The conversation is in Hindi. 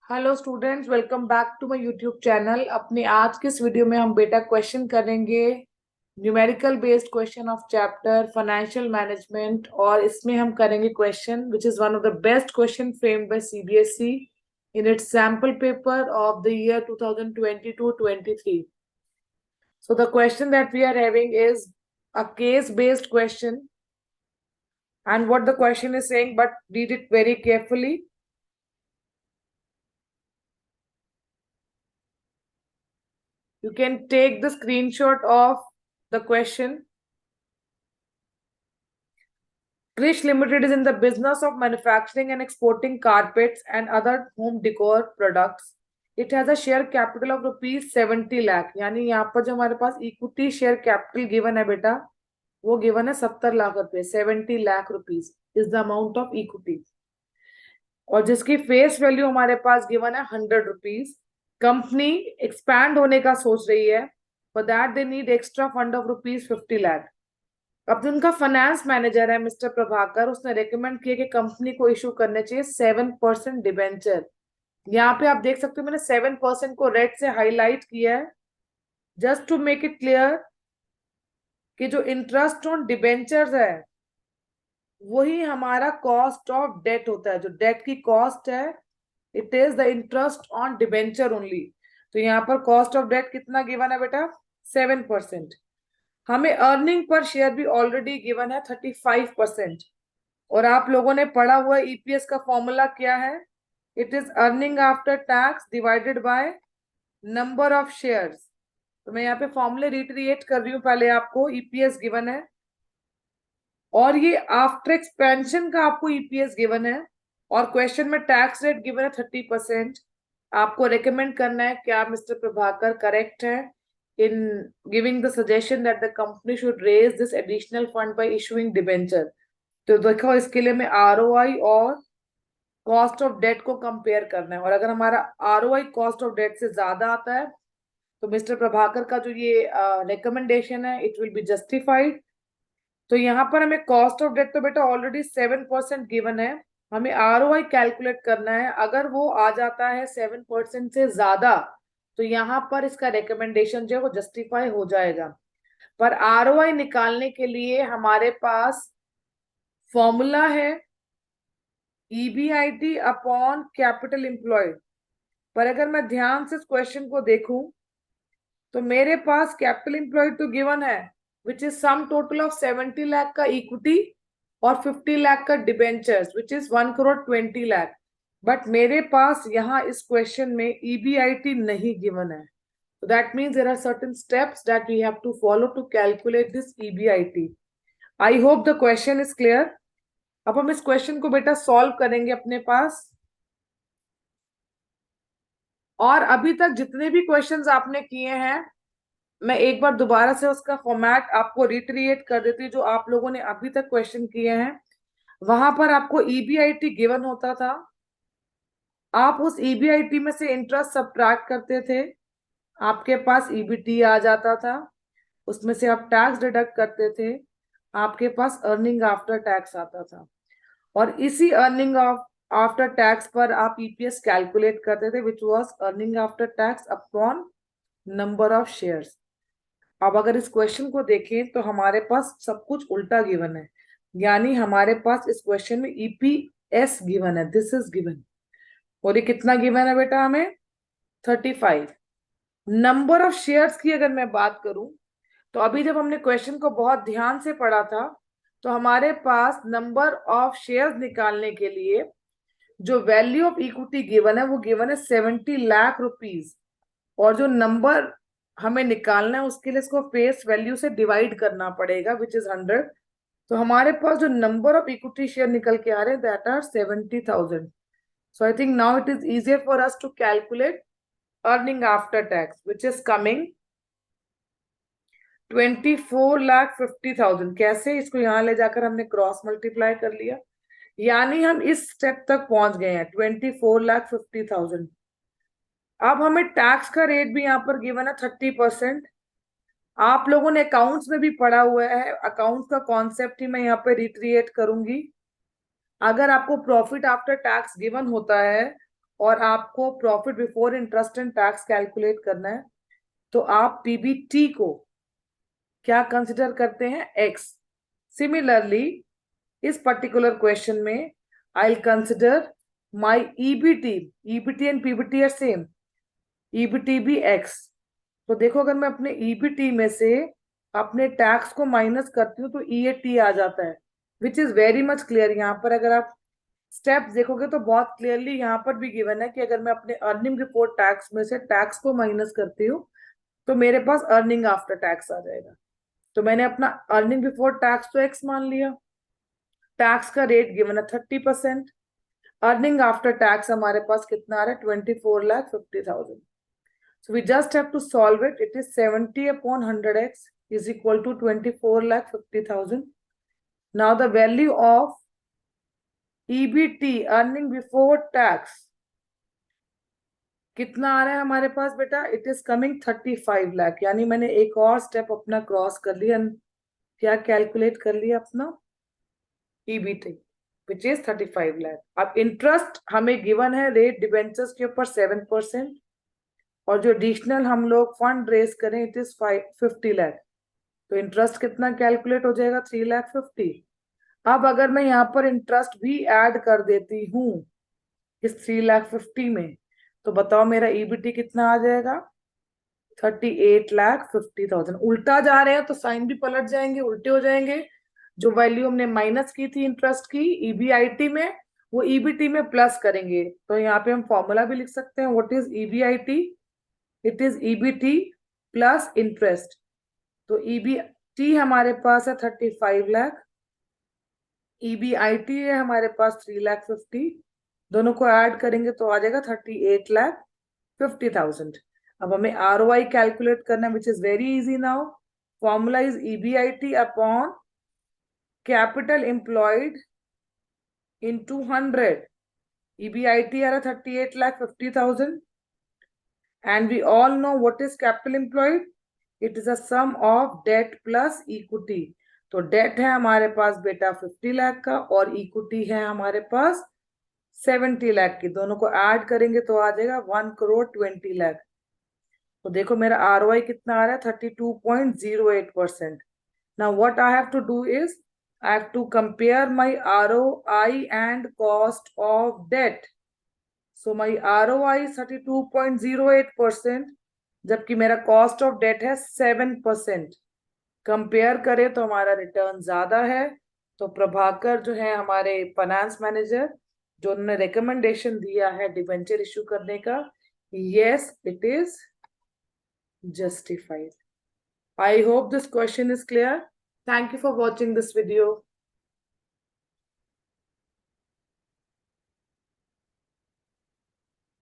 Hello students, welcome back to my YouTube channel. अपने आज के इस वीडियो में हम बेटा क्वेश्चन करेंगे, numerical based question of chapter financial management. और इसमें हम करेंगे question which is one of the best question framed bye CBSE in its sample paper of the year 2022-23. So the question that we are having is a case based question, and what the question is saying, but read it very carefully. You can take the screenshot of the question. Krish Limited is in the business of manufacturing and exporting carpets and other home decor products. It has a share capital of rupees 70 lakh. यानी यहाँ पर जो हमारे पास इक्विटी शेयर कैपिटल गिवन है बेटा, वो गिवन है 70 लाख रुपए। 70 lakh rupees is the amount of equity, और जिसकी फेस वैल्यू हमारे पास गिवन है 100 रुपीज। कंपनी एक्सपैंड होने का सोच रही है, for that they need extra fund of rupees 50 lakh. अब जो उनका फाइनेंस मैनेजर है मिस्टर प्रभाकर, उसने रेकमेंड किया कि कंपनी को इशू करने चाहिए 7% डिबेंचर। यहाँ पे आप देख सकते हो मैंने 7% को रेड से हाईलाइट किया है, just to make it clear कि जो इंटरेस्ट ऑन डिबेंचर्स है वही हमारा कॉस्ट ऑफ डेट होता है। जो डेट की कॉस्ट है, it is the interest on debenture only. तो यहाँ पर कॉस्ट ऑफ डेट कितना गिवन है बेटा? 7%। हमें अर्निंग पर शेयर भी ऑलरेडी गिवन है 35%। और आप लोगों ने पढ़ा हुआ ईपीएस का फॉर्मूला क्या है? It is earning after tax divided by number of shares. तो मैं यहाँ पे फॉर्मूले रिट्रिएट कर रही हूँ, पहले आपको ईपीएस गिवन है और ये आफ्टर एक्सपेंशन का आपको ईपीएस गिवन है, और क्वेश्चन में टैक्स रेट गिवन है 30%। आपको रेकमेंड करना है क्या मिस्टर प्रभाकर करेक्ट है in giving the suggestion that the company should raise this additional fund by issuing debenture। तो देखो इसके लिए मैं आरओआई और कॉस्ट ऑफ डेट को कंपेयर करना है, और अगर हमारा आरओआई कॉस्ट ऑफ डेट से ज्यादा आता है तो मिस्टर प्रभाकर का जो ये रिकमेंडेशन है इट विल बी जस्टिफाइड। तो यहाँ पर हमें कॉस्ट ऑफ डेट तो बेटा ऑलरेडी 7% गिवन है, हमें आरओआई कैलकुलेट करना है। अगर वो आ जाता है 7% से ज्यादा तो यहाँ पर इसका रिकमेंडेशन जो है वो जस्टिफाई हो जाएगा। पर आरओआई निकालने के लिए हमारे पास फॉर्मूला है ईबीआईटी अपॉन कैपिटल एम्प्लॉयड। पर अगर मैं ध्यान से इस क्वेश्चन को देखूं तो मेरे पास कैपिटल एम्प्लॉयड तो गिवन है which is sum total of 70 lakh का इक्विटी और 50 लाख का debentures which is 1 crore 20 lakh. But मेरे पास यहाँ इस क्वेश्चन में ईबीआईटी नहीं गिवन है। So that means there are certain steps that we have to follow to calculate this EBIT. I hope the question is clear. अब हम इस क्वेश्चन को बेटा सॉल्व करेंगे अपने पास, और अभी तक जितने भी क्वेश्चंस आपने किए हैं मैं एक बार दोबारा से उसका फॉर्मेट आपको रिट्रिएट कर देती हूँ। जो आप लोगों ने अभी तक क्वेश्चन किए हैं वहां पर आपको ईबीआईटी गिवन होता था, आप उस ईबीआईटी में से इंटरेस्ट सब्ट्रैक्ट करते थे, आपके पास ईबीटी आ जाता था, उसमें से आप टैक्स डिडक्ट करते थे, आपके पास अर्निंग आफ्टर टैक्स आता था, और इसी अर्निंग आफ्टर टैक्स पर आप ईपीएस कैलकुलेट करते थे which was earning after tax upon number of shares. अब अगर इस क्वेश्चन को देखें तो हमारे पास सब कुछ उल्टा गिवन है, यानी हमारे पास इस क्वेश्चन में ईपीएस गिवन है, दिस इज गिवन, और ये कितना गिवन है बेटा हमें? 35। नंबर ऑफ शेयर्स की अगर मैं बात करूं तो अभी जब हमने क्वेश्चन को बहुत ध्यान से पढ़ा था तो हमारे पास नंबर ऑफ शेयर्स निकालने के लिए जो वैल्यू ऑफ इक्विटी गिवन है वो गिवन है 70 लाख रुपीज, और जो नंबर हमें निकालना है उसके लिए इसको फेस वैल्यू से डिवाइड करना पड़ेगा विच इज 100। तो हमारे पास जो नंबर ऑफ इक्विटी शेयर निकल के आ रहे हैं that are 70,000। So I think now it is easier for us to calculate earning after tax which is coming 24,50,000। कैसे? इसको यहां ले जाकर हमने क्रॉस मल्टीप्लाई कर लिया, यानी हम इस स्टेप तक पहुंच गए हैं 24,50,000। अब हमें टैक्स का रेट भी यहाँ पर गिवन है 30%। आप लोगों ने अकाउंट्स में भी पढ़ा हुआ है, अकाउंट्स का कॉन्सेप्ट ही मैं यहाँ पे रिक्रिएट करूंगी। अगर आपको प्रॉफिट आफ्टर टैक्स गिवन होता है और आपको profit before interest and tax calculate करना है, तो आप पीबीटी को क्या कंसिडर करते हैं? एक्स। सिमिलरली इस पर्टिकुलर क्वेश्चन में I will consider my EBT, EBT and PBT are same, EBT भी एक्स। तो देखो अगर मैं अपने ईबीटी में से अपने टैक्स को माइनस करती हूँ तो ईएटी आ जाता है, which is very much clear. यहाँ पर अगर आप स्टेप्स देखोगे तो बहुत क्लियरली यहाँ पर भी गिवन है कि अगर मैं अपने अर्निंग बिफोर टैक्स में से टैक्स को माइनस करती हूँ तो मेरे पास अर्निंग आफ्टर टैक्स आ जाएगा। तो मैंने अपना अर्निंग बिफोर टैक्स तो एक्स मान लिया, टैक्स का रेट गिवन है 30%, अर्निंग आफ्टर टैक्स हमारे पास कितना आ रहा है? 24,50,000। So we just have to solve it. It is 70 upon 100x is equal to 24,50,000. Now the value of EBT, earning before tax, कितना आ रहा है हमारे पास बेटा? It is coming 35 lakh. यानी मैंने एक और स्टेप अपना क्रॉस कर लिया, क्या कैलकुलेट कर लिया अपना? EBT which is 35 lakh. अब इंटरेस्ट हमें गिवन है रेट डिबेंचर्स के ऊपर 7%, और जो एडिशनल हम लोग फंड रेज करें इट इज 50 लाख। तो इंटरेस्ट कितना कैलकुलेट हो जाएगा? 3,50,000। अब अगर मैं यहाँ पर इंटरेस्ट भी ऐड कर देती हूँ इस 3,50,000 में, तो बताओ मेरा ईबीटी कितना आ जाएगा? 38,50,000। उल्टा जा रहे हैं तो साइन भी पलट जाएंगे, उल्टे हो जाएंगे। जो वैल्यू हमने माइनस की थी इंटरेस्ट की ईबीआईटी में, वो ईबीटी में प्लस करेंगे। तो यहाँ पे हम फॉर्मूला भी लिख सकते हैं, what is EBIT? It is EBT plus interest. तो ईबीटी हमारे पास है 35 लाख, ईबीआईटी है हमारे पास 3,50,000, दोनों को ऐड करेंगे तो आ जाएगा 38,50,000। अब हमें आरओआई कैलकुलेट करना है, which is very easy now. Formula is EBIT upon capital employed into 100। EBIT आ रहा 38,50,000 and we all know what is capital employed. It is a sum of debt plus equity. तो डेट है हमारे पास बेटा 50 लाख का और इक्विटी है हमारे पास 70 लाख की, दोनों को ऐड करेंगे तो आ जाएगा 1,20 लाख। तो देखो मेरा आरओआई कितना आ रहा है? 32.08%। Now what I have to do is I have to compare my ROI and cost of debt. So my ROI is 32.08%, जबकि मेरा कॉस्ट ऑफ डेट है 7%। कंपेयर करें तो हमारा रिटर्न ज्यादा है। तो प्रभाकर जो है हमारे फाइनेंस मैनेजर, जो उन्होंने रिकमेंडेशन दिया है डिबेंचर इशू करने का, yes it is justified. I hope this question is clear. Thank you for watching this video.